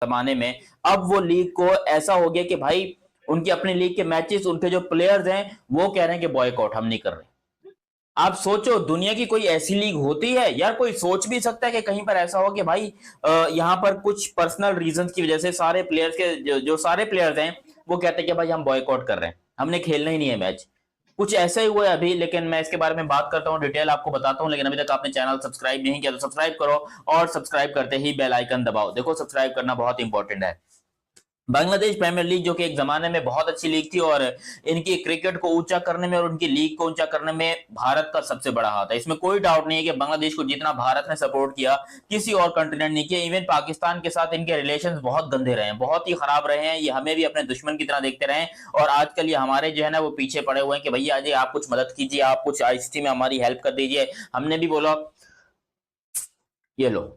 जमाने में, अब वो लीग को ऐसा हो गया कि भाई उनकी अपनी लीग के मैचेस, उनके जो प्लेयर्स हैं वो कह रहे हैं कि बॉयकॉट हम नहीं कर रहे। आप सोचो, दुनिया की कोई ऐसी लीग होती है यार? कोई सोच भी सकता है कि कहीं पर ऐसा हो कि भाई यहाँ पर कुछ पर्सनल रीजंस की वजह से सारे प्लेयर्स के जो सारे प्लेयर्स हैं वो कहते हैं कि भाई हम बॉयकॉट कर रहे हैं, हमने खेलना ही नहीं है मैच। कुछ ऐसा ही हुआ है अभी, लेकिन मैं इसके बारे में बात करता हूँ, डिटेल आपको बताता हूँ। लेकिन अभी तक आपने चैनल सब्सक्राइब नहीं किया तो सब्सक्राइब करो, और सब्सक्राइब करते ही बेल आइकन दबाओ। देखो, सब्सक्राइब करना बहुत इंपॉर्टेंट है। बांग्लादेश प्रीमियर लीग जो कि एक जमाने में बहुत अच्छी लीग थी, और इनकी क्रिकेट को ऊंचा करने में और उनकी लीग को ऊंचा करने में भारत का सबसे बड़ा हाथ है। इसमें कोई डाउट नहीं है कि बांग्लादेश को जितना भारत ने सपोर्ट किया किसी और कंटिनेंट नहीं किया। इवन पाकिस्तान के साथ इनके रिलेशंस बहुत गंदे रहे हैं, बहुत ही खराब रहे हैं, ये हमें भी अपने दुश्मन की तरह देखते रहे हैं। और आजकल ये हमारे जो है ना वो पीछे पड़े हुए हैं कि भैया अजय आप कुछ मदद कीजिए, आप कुछ आईसीसी में हमारी हेल्प कर दीजिए। हमने भी बोला ये लो,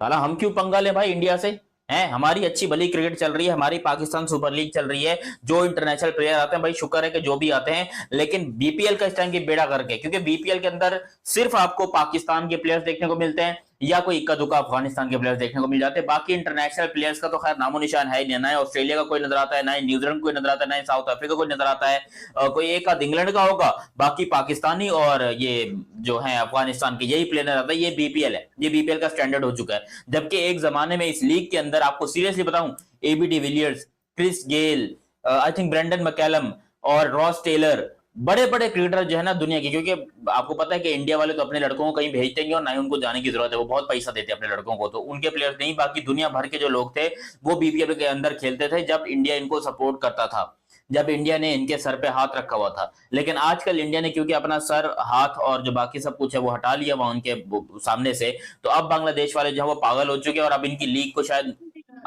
साला हम क्यों पंगा लें भाई इंडिया से? हैं, हमारी अच्छी भली क्रिकेट चल रही है, हमारी पाकिस्तान सुपर लीग चल रही है, जो इंटरनेशनल प्लेयर आते हैं भाई शुक्र है कि जो भी आते हैं, लेकिन बीपीएल का इस टाइम की बेड़ा करके, क्योंकि बीपीएल के अंदर सिर्फ आपको पाकिस्तान के प्लेयर्स देखने को मिलते हैं या कोई इक्का दुक्का अफगानिस्तान के प्लेयर्स देखने को मिल जाते हैं। बाकी इंटरनेशनल प्लेयर्स का तो खैर नामो निशान है ही नहीं। ना ही ऑस्ट्रेलिया का कोई नजर आता है, ना ही न्यूजीलैंड कोई नजर आता है, ना ही साउथ अफ्रीका कोई नजर आता है। कोई एक आध इंग्लैंड का होगा, बाकी पाकिस्तानी और ये जो है अफगानिस्तान के, यही प्लेयर नजर आता है। ये बीपीएल है, ये बीपीएल का स्टैंडर्ड हो चुका है। जबकि एक जमाने में इस लीग के अंदर आपको सीरियसली बताऊं, AB de Villiers, Chris Gayle, I think Brendon McCullum और रॉस टेलर, बड़े बड़े क्रिकेटर जो है ना दुनिया के, क्योंकि आपको पता है कि इंडिया वाले तो अपने लड़कों को कहीं भेजते नहीं और ना ही उनको जाने की जरूरत है, वो बहुत पैसा देते हैं अपने लड़कों को, तो उनके प्लेयर्स नहीं, बाकी दुनिया भर के जो लोग थे वो बीपीएल के अंदर खेलते थे जब इंडिया इनको सपोर्ट करता था, जब इंडिया ने इनके सर पे हाथ रखा हुआ था। लेकिन आजकल इंडिया ने क्योंकि अपना सर, हाथ और जो बाकी सब कुछ है वो हटा लिया वहां उनके सामने से, तो अब बांग्लादेश वाले जो है वो पागल हो चुके हैं, और अब इनकी लीग को शायद,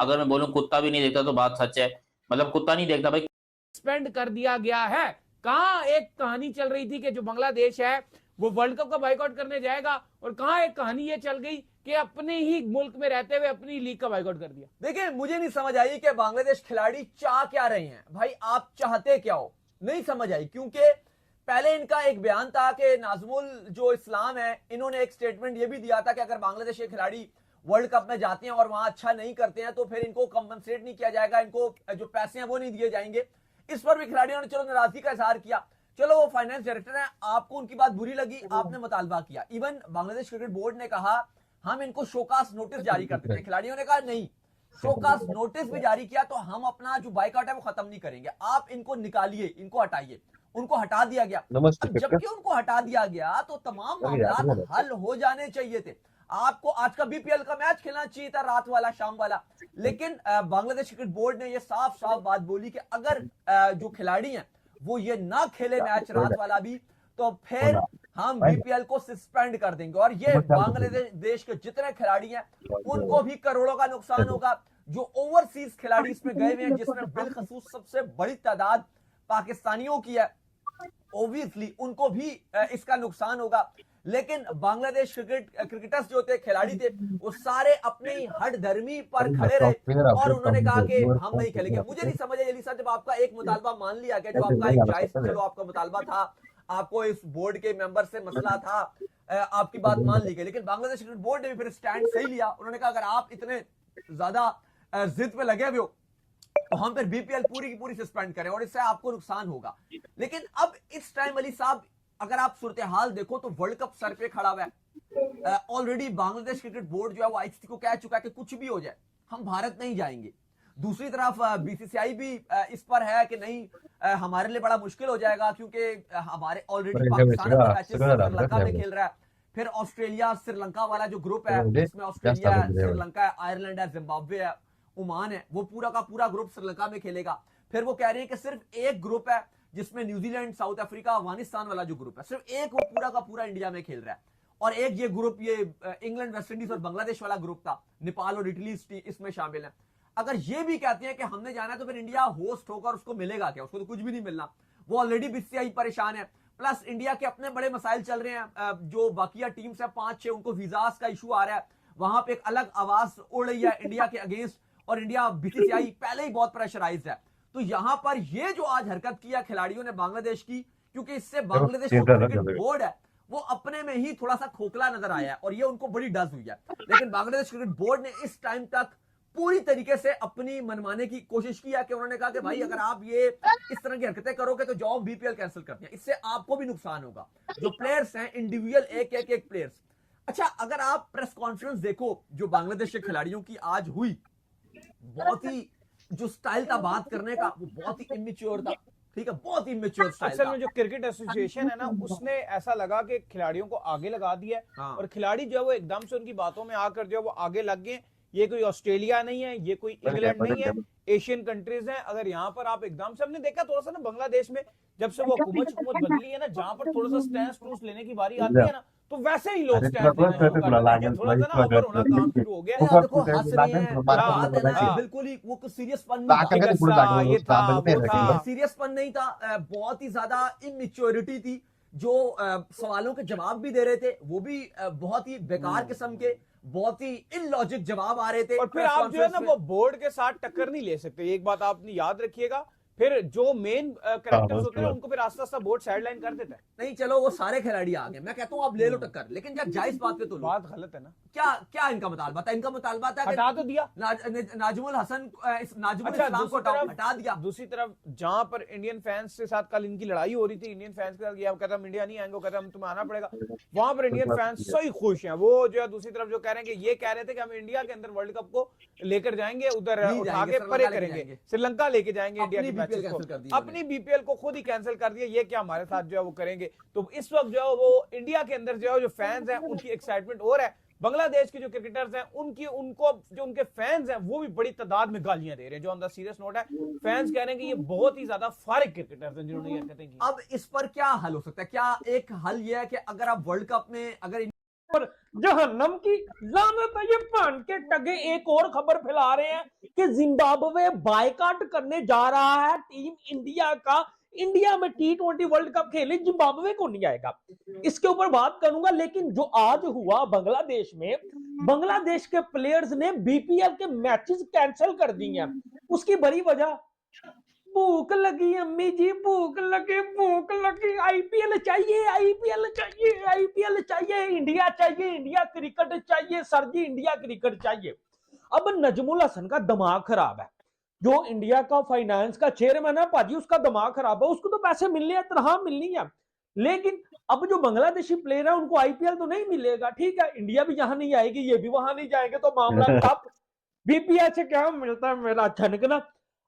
अगर मैं बोलूं कुत्ता भी नहीं देखता तो बात सच है, मतलब कुत्ता नहीं देखता भाई। सस्पेंड कर दिया गया है। कहां एक कहानी चल रही थी कि जो बांग्लादेश है वो वर्ल्ड कप का बाइकआउट करने जाएगा, और कहां एक कहानी ये चल गई कि अपने ही मुल्क में रहते हुए अपनी लीग का बाइकआउट कर दिया। देखिए, मुझे नहीं समझ आई कि बांग्लादेश खिलाड़ी चाह क्या रहे हैं। भाई आप चाहते क्या हो, नहीं समझ आई। क्योंकि पहले इनका एक बयान था कि नाजमुल जो इस्लाम है, इन्होंने एक स्टेटमेंट ये भी दिया था कि अगर बांग्लादेश के खिलाड़ी वर्ल्ड कप में जाते हैं और वहां अच्छा नहीं करते हैं तो फिर इनको कंपनसेट नहीं किया जाएगा, इनको जो पैसे हैं वो नहीं दिए जाएंगे। इस पर भी खिलाड़ियों ने चलो नाराजगी का इजहार किया। चलो, वो फाइनेंस डायरेक्टर है, आपको उनकी बात बुरी लगी, आपने मुतालबा किया। इवन बांग्लादेश क्रिकेट बोर्ड ने कहा हम इनको शोकास नोटिस जारी कर देते हैं। खिलाड़ियों ने कहा नहीं, शोकास नोटिस भी जारी किया तो हम अपना जो बाइकआउट है वो खत्म नहीं करेंगे, आप इनको निकालिए, इनको हटाइए। उनको हटा दिया गया। अब जबकि उनको हटा दिया गया तो तमाम मामला हल हो जाने चाहिए थे। आपको आज का बीपीएल का मैच खेलना चाहिए था, रात वाला, शाम वाला। लेकिन बांग्लादेश क्रिकेट बोर्ड ने यह साफ साफ बात बोली कि अगर जो खिलाड़ी हैं वो ये ना खेले मैच रात वाला भी, तो फिर हम बीपीएल को सस्पेंड कर देंगे। और ये बांग्लादेश के जितने खिलाड़ी हैं उनको भी करोड़ों का नुकसान होगा। जो ओवरसीज खिलाड़ी इसमें गए हुए हैं, जिसमें बिलखसूस सबसे बड़ी तादाद पाकिस्तानियों की है, ऑब्वियसली उनको भी इसका नुकसान होगा। लेकिन बांग्लादेश क्रिकेटर्स जो थे, खिलाड़ी थे, वो सारे अपनी हट धर्मी पर खड़े रहे और उन्होंने कहा कि हम नहीं खेलेंगे। मुझे नहीं समझ आई एलिसा, जब आपका एक मुतालबा मान लिया गया, जो आपका एक जायज, चलो आपका मुतालबा था, आपको इस बोर्ड के मेंबर से मसला था, आपकी बात मान ली गई, लेकिन बांग्लादेश क्रिकेट बोर्ड ने भी फिर स्टैंड सही लिया। उन्होंने कहा अगर आप इतने ज्यादा जिद पे लगे हुए हो तो हम फिर बीपीएल पूरी की पूरी सस्पेंड करें और इससे आपको नुकसान होगा। लेकिन अब इस टाइम अली साहब, अगर आप सूरत हाल देखो तो वर्ल्ड कप सर पे खड़ा हुआ है। ऑलरेडी बांग्लादेश क्रिकेट बोर्ड जो है वो आईसीसी को कह चुका है कि कुछ भी हो जाए हम भारत नहीं जाएंगे। दूसरी तरफ बीसीसीआई भी इस पर है कि नहीं, हमारे लिए बड़ा मुश्किल हो जाएगा, क्योंकि हमारे ऑलरेडी पाकिस्तान अपने मैचेस श्रीलंका में खेल रहा है। फिर ऑस्ट्रेलिया श्रीलंका वाला जो ग्रुप है, जिसमें ऑस्ट्रेलिया है, श्रीलंका है, आयरलैंड है, जिम्बाब्वे है, ओमान है, वो पूरा का पूरा ग्रुप श्रीलंका में खेलेगा। फिर वो कह रहे हैं कि सिर्फ एक ग्रुप है जिसमें न्यूजीलैंड, साउथ अफ्रीका, अफगानिस्तान वाला जो ग्रुप है, सिर्फ एक वो पूरा का पूरा इंडिया में खेल रहा है। और एक ये ग्रुप, ये इंग्लैंड, वेस्ट इंडीज और बांग्लादेश वाला ग्रुप था, नेपाल और इटली इसमें शामिल है। अगर ये भी कहते हैं कि हमने जाना है तो फिर इंडिया होस्ट होकर उसको मिलेगा क्या? उसको तो कुछ भी नहीं मिलना। वो ऑलरेडी बीसीसीआई परेशान है, प्लस इंडिया के अपने बड़े मसाइल चल रहे हैं। जो बाकी टीम्स है 5-6, उनको वीजास का इशू आ रहा है, वहां पे एक अलग आवाज उड़ रही है इंडिया के अगेंस्ट, और इंडिया बीसीसीआई पहले ही बहुत प्रेशराइज्ड है। तो यहां पर ये जो आज हरकत किया खिलाड़ियों ने बांग्लादेश की, क्योंकि इससे बांग्लादेश क्रिकेट बोर्ड है वो अपने में ही थोड़ा सा खोखला नजर आया है और ये उनको बड़ी डज हुई है। लेकिन बांग्लादेश क्रिकेट बोर्ड ने इस टाइम तक पूरी तरीके से अपनी मनमाने की कोशिश की है कि उन्होंने कहा कि भाई अगर आप ये इस तरह की हरकतें करोगे तो जाओ बीपीएल कैंसिल करते हैं, इससे आपको भी नुकसान होगा। जो प्लेयर्स हैं इंडिविजुअल एक प्लेयर्स। अच्छा, अगर आप प्रेस कॉन्फ्रेंस देखो जो बांग्लादेश के खिलाड़ियों की आज हुई, बहुत ही जो स्टाइल था बात करने का वो बहुत ही इमेच्योर था, ठीक है, बहुत ही इमेच्योर स्टाइल असल था। में जो क्रिकेट एसोसिएशन है ना, उसने ऐसा लगा कि खिलाड़ियों को आगे लगा दिया है। हाँ। और खिलाड़ी जो है वो एकदम से उनकी बातों में आकर जो है वो आगे लग गए। ये कोई ऑस्ट्रेलिया नहीं है, ये कोई इंग्लैंड नहीं है, एशियन कंट्रीज हैं। अगर यहाँ पर आप एकदम से, हमने देखा थोड़ा सा ना बांग्लादेश में जब से वो हुकूमत बदली है ना, जहां पर थोड़ा सा स्टैंड टूस लेने की बारी आती है ना, तो वैसे ही लोग स्टैंड लेना शुरू कर देते हैं। थोड़ा सा ना ओवर होना काम शुरू हो गया। नहीं, आप देखो हंस रहे हैं, बात है ना कि हाँ। बिल्कुल ही वो कुछ सीरियसपन नहीं था, ये था वो था। सीरियसपन नहीं था, बहुत ही ज्यादा इमेच्योरिटी थी। जो सवालों के जवाब भी दे रहे थे वो भी बहुत ही बेकार किस्म के, बहुत ही इलॉजिक जवाब आ रहे थे। और फिर आप जो है ना वो बोर्ड के साथ टक्कर नहीं ले सकते, एक बात आपने याद रखिएगा। फिर जो मेन कैरेक्टर्स होते हैं उनको फिर आस्ते आस्ते बोर्ड साइडलाइन कर देता है। नहीं चलो वो सारे खिलाड़ी आ गए, मैं कहता हूं आप ले लो टक्कर, लेकिन जब जायज बात पे तो लो। बात गलत है ना। क्या इनका मुतालबा था? इनका मुतालबा था हटा तो दिया नाजुमुल हसन, नाजुमुल अच्छा, इस्लाम को हटा दिया। दूसरी तरफ जहां पर इंडियन फैंस के साथ कल इनकी लड़ाई हो रही थी, इंडियन फैंस के साथ, ये कहता हम इंडिया नहीं आएंगे, कहता हम तुम्हें आना पड़ेगा, वहां पर इंडियन फैंस सही खुश हैं। वो जो है दूसरी तरफ जो कह रहे हैं कि ये कह रहे थे कि हम इंडिया के अंदर वर्ल्ड कप को लेकर जाएंगे, उधर उठा के परे करेंगे, श्रीलंका लेके जाएंगे इंडिया के मैचेस को, अपनी बीपीएल को खुद ही कैंसिल कर दिया। ये क्या हमारे साथ जो है वो करेंगे? तो इस वक्त जो है वो इंडिया के अंदर जो है जो फैंस हैं उनकी एक्साइटमेंट और है। बांग्लादेश के जो क्रिकेटर्स हैं उनको जो उनके फैंस हैं वो भी बड़ी तादाद में गालियां दे रहे हैं। जो ऑन द सीरियस नोट है, फैंस कह रहे हैं कि ये बहुत ही ज्यादा फारिग क्रिकेटर्स हैं जिन्होंने ये हरकतें की। अब इस पर क्या हल हो सकता है? क्या एक हल ये है कि अगर आप वर्ल्ड कप में अगर जहन्नम की लानत है, ये पान के टगे एक और खबर फैला रहे हैं कि जिम्बाब्वे बायकॉट करने जा रहा है टीम इंडिया का। इंडिया में T20 वर्ल्ड कप खेले, जिम्बाब्वे को नहीं आएगा। इसके ऊपर बात करूंगा, लेकिन जो आज हुआ बांग्लादेश में, बांग्लादेश के प्लेयर्स ने बीपीएल के मैचेस कैंसिल कर दिए हैं। उसकी बड़ी वजह, भूख लगी अम्मी जी, भूख लगी, आईपीएल चाहिए, आईपीएल चाहिए, आईपीएल चाहिए, इंडिया चाहिए, इंडिया क्रिकेट चाहिए सर जी, इंडिया क्रिकेट चाहिए। अब नजमुल हसन का दिमाग खराब है, जो इंडिया का फाइनेंस का चेयरमैन है भाजी, उसका दिमाग खराब है। उसको तो पैसे मिलने हैं, तनख्वाह मिलनी है, लेकिन अब जो बांग्लादेशी प्लेयर है उनको आईपीएल तो नहीं मिलेगा। ठीक है, इंडिया भी यहां नहीं आएगी, ये भी वहां नहीं जाएंगे, तो मामला खराब। बीपीएल से क्या मिलता है मेरा छनकना।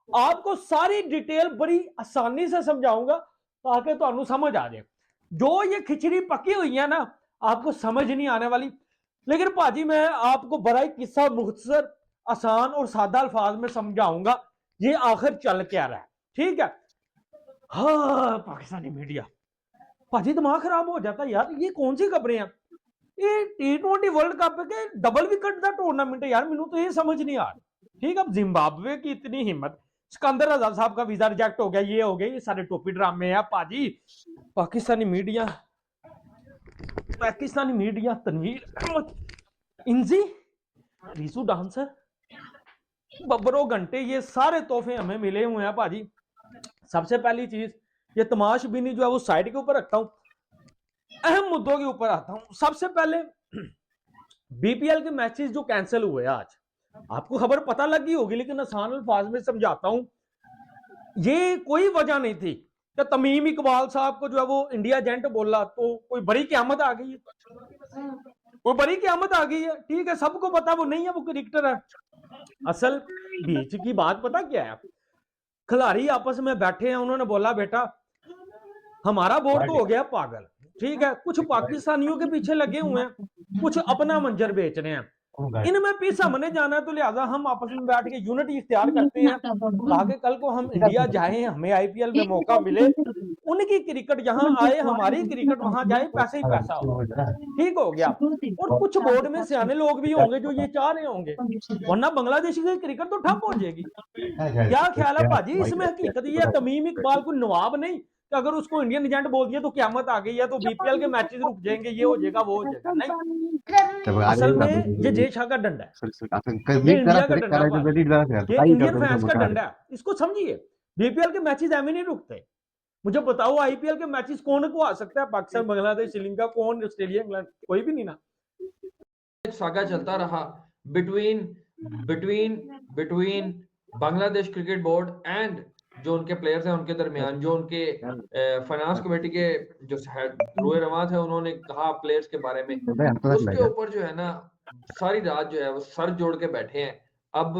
आपको सारी डिटेल बड़ी आसानी से समझाऊंगा ताकि तो समझ आ जाए। जो ये खिचड़ी पकी हुई है ना, आपको समझ नहीं आने वाली। लेकिन भाजी मैं आपको बड़ा ही किस्सा मुख्तसर, आसान और सादा अल्फाज में समझाऊंगा ये आखिर चल क्या रहा है। ठीक है, हाँ, पाकिस्तानी मीडिया भाजी दिमाग खराब हो जाता है यार। ये कौन सी खबरें हैं? ये T20 वर्ल्ड कप के डबल विकेट का टूर्नामेंट है यार, मैनू तो ये समझ नहीं आ रहा। ठीक है, अब जिम्बाब्वे की इतनी हिम्मत, सिकंदर आजाद साहब का वीजा रिजेक्ट हो गया, ये हो गया, ये सारे टोपी ड्रामे हैं भाजी। पाकिस्तानी मीडिया तनवीर इंजी, रीसू डांसर, बब्बरों घंटे, ये सारे तोहफे हमें मिले हुए हैं भाजी। सबसे पहली चीज, ये तमाशबीनी जो है वो साइड के ऊपर रखता हूं, अहम मुद्दों के ऊपर आता हूं। सबसे पहले बीपीएल के मैचेस जो कैंसिल हुए आज, आपको खबर पता लगी होगी, लेकिन आसान अल्फाज में समझाता हूं। ये कोई वजह नहीं थी कि तमीम इकबाल साहब को जो है वो इंडिया एजेंट बोला तो कोई बड़ी क़यामत आ गई है, वो बड़ी क़यामत आ गई है। ठीक है, सबको पता वो नहीं है, वो क्रिकेटर है। असल बीच की बात पता क्या है, खिलाड़ी आपस में बैठे हैं, उन्होंने बोला बेटा हमारा बोर्ड तो हो गया पागल। ठीक है, कुछ पाकिस्तानियों के पीछे लगे हुए हैं, कुछ अपना मंजर बेच रहे हैं, इनमें पीस हमने जाना है, तो लिहाजा हम आपस में बैठ के यूनिटी इख्तियार करते हैं ताकि कल को हम इंडिया जाए, हमें आईपीएल में मौका मिले, उनकी क्रिकेट यहाँ आए, हमारी क्रिकेट वहां जाए, पैसे ही पैसा हो। ठीक हो गया। और कुछ बोर्ड में सियाने लोग भी होंगे जो ये चाह रहे होंगे, वरना बांग्लादेश की क्रिकेट तो ठप हो जाएगी। क्या ख्याल है भाजी? इसमें हकीकत ये, तमीम इकबाल को नवाब नहीं कि अगर उसको इंडियन एजेंट बोल दिया तो क़यामत आ गई है, तो बीपीएल के मैचेस रुक जाएंगे, ये हो जाएगा, वो हो जाएगा। नहीं, असल में ये जय शाह का डंडा है, ये इंडिया का डंडा है, ये इंडियन फैंस का डंडा है, इसको समझिए। बीपीएल के मैचेस एम ही नहीं रुकते। मुझे बताओ आईपीएल के मैचेस कौन को आ सकता है? पाकिस्तान, बांग्लादेश, श्रीलंका, कौन? ऑस्ट्रेलिया, इंग्लैंड, कोई भी नहीं ना। सागा चलता रहा between between between Bangladesh cricket board and जो उनके प्लेयर्स हैं उनके दरमियान, जो उनके फाइनेंस कमेटी के जो रोए रवान थे उन्होंने कहा प्लेयर्स के बारे में, उसके ऊपर जो है ना सारी रात जो है वो सर जोड़ के बैठे हैं। अब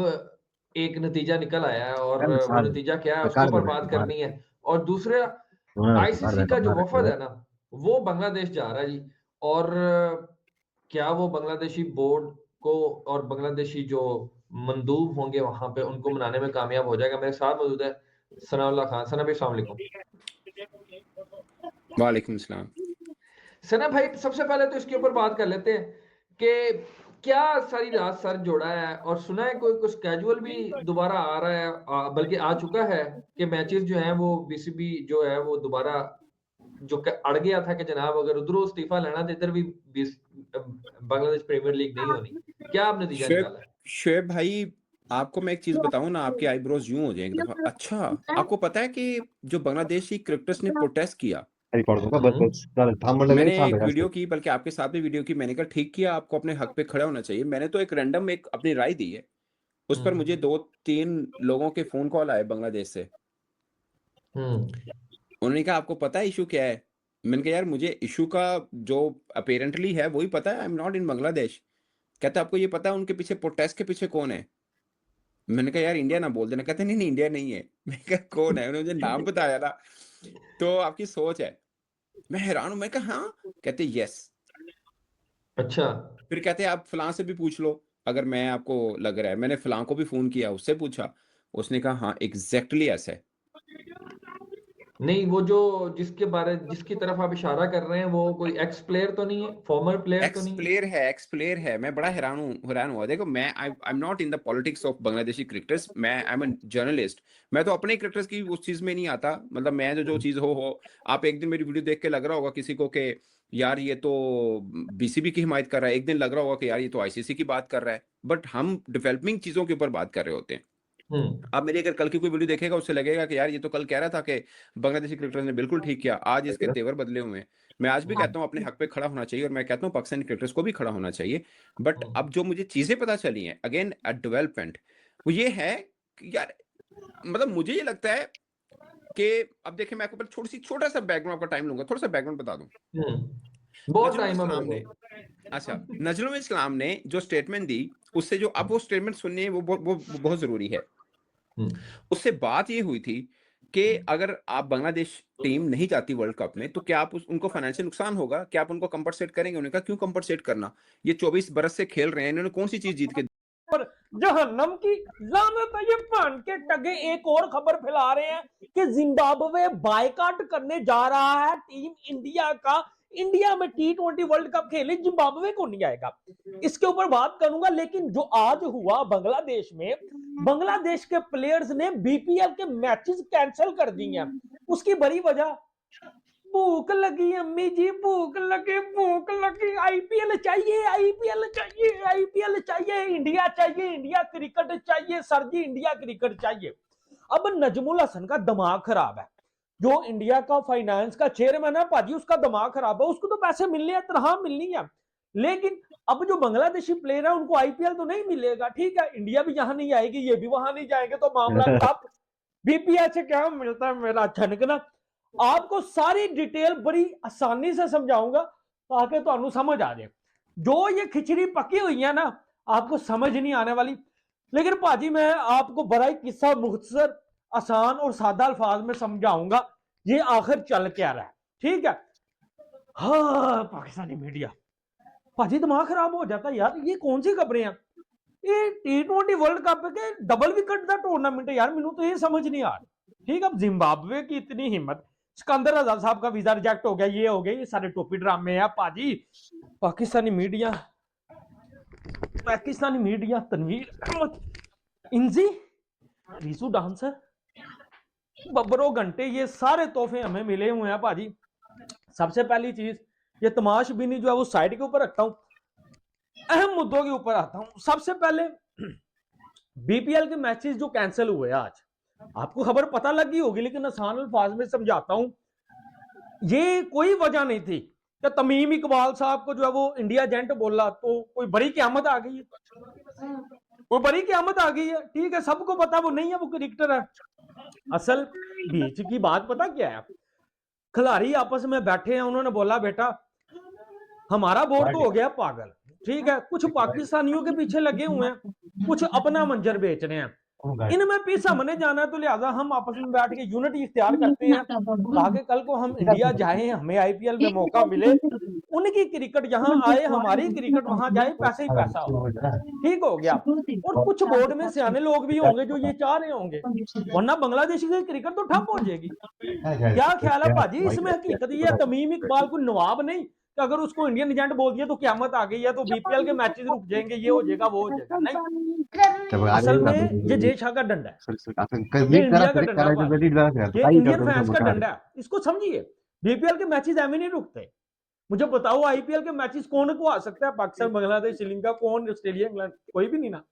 एक नतीजा निकल आया है और वो नतीजा क्या है उसके ऊपर बात करनी है। और दूसरा आईसीसी का जो वफद है ना वो बांग्लादेश जा रहा है जी, और क्या वो बांग्लादेशी बोर्ड को और बांग्लादेशी जो मंदूब होंगे वहां पे उनको मनाने में कामयाब हो जाएगा। मेरे साथ मौजूद है सनाउल्लाह खान। सना भाई अस्सलाम वालेकुम। वालेकुम सलाम। सना भाई सबसे पहले तो इसके ऊपर बात कर लेते हैं कि क्या सारी रात सर जोड़ा है और सुना है कोई कुछ कैजुअल भी दोबारा आ रहा है, बल्कि आ चुका है कि मैचेस जो हैं वो बीसीबी जो है वो दोबारा जो अड़ गया था कि जनाब अगर उधर इस्तीफा लेना तो इधर भी बांग्लादेश प्रीमियर लीग नहीं होनी। क्या आप नतीजा निकाला है? शुएब भाई, आपको मैं एक चीज बताऊं ना, आपके आईब्रोज यूं हो जाएंगे एक दफा। अच्छा, आपको पता है कि जो बांग्लादेशी क्रिकेटर्स ने प्रोटेस्ट किया, मैंने एक वीडियो की, बल्कि आपके साथ भी वीडियो की, मैंने कहा ठीक किया, आपको अपने हक पे खड़ा होना चाहिए। मैंने तो एक रैंडम एक अपनी राय दी है, उस पर मुझे 2-3 लोगों के फोन कॉल आए बांग्लादेश से। उन्होंने कहा आपको पता है इशू क्या है? मैंने कहा यार मुझे इशू का जो अपेरेंटली है वही पता है, I am not in Bangladesh. कहता आपको ये पता है उनके पीछे, प्रोटेस्ट के पीछे कौन है? मैंने कहा यार इंडिया ना बोल देना। कहते नहीं नहीं इंडिया नहीं है। मैंने कहा कौन है? उन्होंने मुझे नाम बताया ना, तो आपकी सोच है। मैं हैरान हूं, मैं कहा हाँ। कहते यस। अच्छा, फिर कहते आप फलां से भी पूछ लो अगर मैं आपको लग रहा है। मैंने फलां को भी फोन किया, उससे पूछा, उसने कहा हाँ एग्जैक्टली ऐसा है। नहीं वो जो जिसकी तरफ आप इशारा कर रहे हैं वो कोई एक्स प्लेयर तो नहीं है, फॉर्मर प्लेयर तो नहीं है? एक्स प्लेयर है। मैं बड़ा हैरान हुआ। देखो मैं I am not in the politics of Bangladeshi cricketers, मैं आई एम अ जर्नलिस्ट। मैं तो अपने क्रिकेटर्स की उस चीज में नहीं आता, मतलब मैं जो चीज हो आप एक दिन मेरी वीडियो देख के लग रहा होगा किसी को कि यार ये तो बीसीबी की हिमायत कर रहा है, एक दिन लग रहा होगा कि यार ये तो आईसीसी की बात कर रहा है, बट हम डेवलपिंग चीजों के ऊपर बात कर रहे होते हैं। अब मेरी अगर कल की कोई वीडियो देखेगा उससे लगेगा कि यार ये तो कल कह रहा था कि बांग्लादेशी क्रिकेटर्स ने बिल्कुल ठीक किया, आज इसके तेवर बदले हुए हैं। मैं आज भी कहता हूँ अपने हक पे खड़ा होना चाहिए, और मैं कहता हूँ पाकिस्तानी क्रिकेटर्स को भी खड़ा होना चाहिए। बट अब जो मुझे चीजें पता चली हैं अगेन अ डेवलपमेंट, वो ये है कि यार मतलब मुझे ये लगता है कि अब देखिए मैं आपको छोटा सा बैकग्राउंड का टाइम लूंगा, थोड़ा सा बैकग्राउंड बता दूं। बहुत टाइम है मेरे को। अच्छा, नजरुल इस्लाम ने जो स्टेटमेंट दी, उससे जो अब वो स्टेटमेंट सुननी है वो बहुत जरूरी है। उससे बात ये हुई थी कि अगर आप बांग्लादेश टीम नहीं जाती वर्ल्ड कप में तो क्या आप उनको फाइनेंशियल नुकसान होगा, क्या आप उनको कंपनसेट करेंगे? उन्होंने कहा क्यों कंपनसेट करना, ये 24 बरस से खेल रहे हैं, इन्होंने कौन सी चीज जीत के पर जहन्नम की लानत है, ये पान के टगे एक और खबर फैला रहे हैं कि जिम्बाब्वे बायकॉट करने जा रहा है टीम इंडिया का। इंडिया में T20 वर्ल्ड कप खेले, जिम्बाब्वे को नहीं आएगा। इसके ऊपर बात करूंगा, लेकिन जो आज हुआ बांग्लादेश में, बांग्लादेश के प्लेयर्स ने बीपीएल के मैचेस कैंसिल कर दिए हैं। उसकी बड़ी वजह भूख लगी अम्मी जी, भूख लगी, आईपीएल चाहिए, आईपीएल चाहिए, आईपीएल चाहिए, इंडिया चाहिए, इंडिया क्रिकेट चाहिए सर जी, इंडिया क्रिकेट चाहिए। अब नजमुल हसन का दिमाग खराब है, जो इंडिया का फाइनेंस का चेयरमैन है पाजी, उसका दिमाग खराब है। उसको तो पैसे मिलने हैं, तनख्वाह मिलनी है, लेकिन अब जो बांग्लादेशी प्लेयर है उनको आईपीएल तो नहीं मिलेगा। ठीक है, इंडिया भी यहां नहीं आएगी, ये भी वहां नहीं जाएंगे, तो मामला टफ। बीपीएल से क्या मिलता है मेरा छनकना। आपको सारी डिटेल बड़ी आसानी से समझाऊंगा ताकि तो समझ आ जाए। जो ये खिचड़ी पकी हुई है ना, आपको समझ नहीं आने वाली। लेकिन पाजी मैं आपको बड़ा ही किस्सा मुख्तसर, आसान और सादा अल्फाज में समझाऊंगा ये आखिर चल क्या रहा है। ठीक है, हाँ पाकिस्तानी मीडिया पाजी दिमाग खराब हो जाता है यार। ये कौन सी खबरें हैं? ये T20 वर्ल्ड कप के डबल विकेट का टूर्नामेंट है यार, मैनू तो ये समझ नहीं आ रही। ठीक है, अब जिम्बाब्वे की इतनी हिम्मत, सिकंदर आजाद साहब का वीजा रिजेक्ट हो गया, ये हो गया, ये सारे टोपी ड्रामे हैं पाजी। पाकिस्तानी मीडिया तनवीर अहमद, इंजी, रीसू डांसर, बब्बरों घंटे, ये सारे तोहफे हमें मिले हुए हैं पाजी। सबसे पहली चीज, ये तमाशबीनी जो है वो साइड के ऊपर रखता हूं, अहम मुद्दों के ऊपर आता हूं। सबसे पहले बीपीएल के मैचेस जो कैंसिल हुए आज, आपको खबर पता लगी होगी, लेकिन आसान अल्फाज में समझाता हूं। ये कोई वजह नहीं थी कि तमीम इकबाल साहब को जो है वो इंडिया एजेंट बोला तो कोई बड़ी क़यामत आ गई है। वो बड़ी क़यामत आ गई है। ठीक है, सबको पता वो नहीं है, वो क्रिकेटर है। असल बीच की बात पता क्या है, खिलाड़ी आपस में बैठे हैं, उन्होंने बोला बेटा हमारा बोर्ड तो हो गया पागल, ठीक है, कुछ पाकिस्तानियों के पीछे लगे हुए हैं, कुछ अपना मंजर बेच रहे हैं, इनमें पीस हमने जाना है, तो लिहाजा हम आपस में बैठ के यूनिटी इख्तियार करते हैं ताकि कल को हम इंडिया जाए, हमें आईपीएल में मौका मिले, उनकी क्रिकेट यहाँ आए, हमारी क्रिकेट वहां जाए, पैसे ही पैसा हो। ठीक हो गया। और कुछ बोर्ड में सियाने लोग भी होंगे जो ये चाह रहे होंगे, वरना बांग्लादेश की क्रिकेट तो ठप हो जाएगी। क्या ख्याल है भाजी, इसमें हकीकत ये है, तमीम इकबाल को नवाब नहीं कि अगर उसको इंडियन एजेंट बोल दिया तो क्यामत आ गई है, तो बीपीएल के मैचेस रुक जाएंगे, ये हो जाएगा, वो हो जाएगा। नहीं, असल में ये जय शाह का डंडा है, ये इंडिया का डंडा है, ये इंडियन फैंस का डंडा है, इसको समझिए। बीपीएल के मैचेस एवं नहीं रुकते। मुझे बताओ आईपीएल के मैचेस कौन को आ सकता है, पाकिस्तान, बांग्लादेश, श्रीलंका, कौन, ऑस्ट्रेलिया, इंग्लैंड, कोई भी नहीं ना।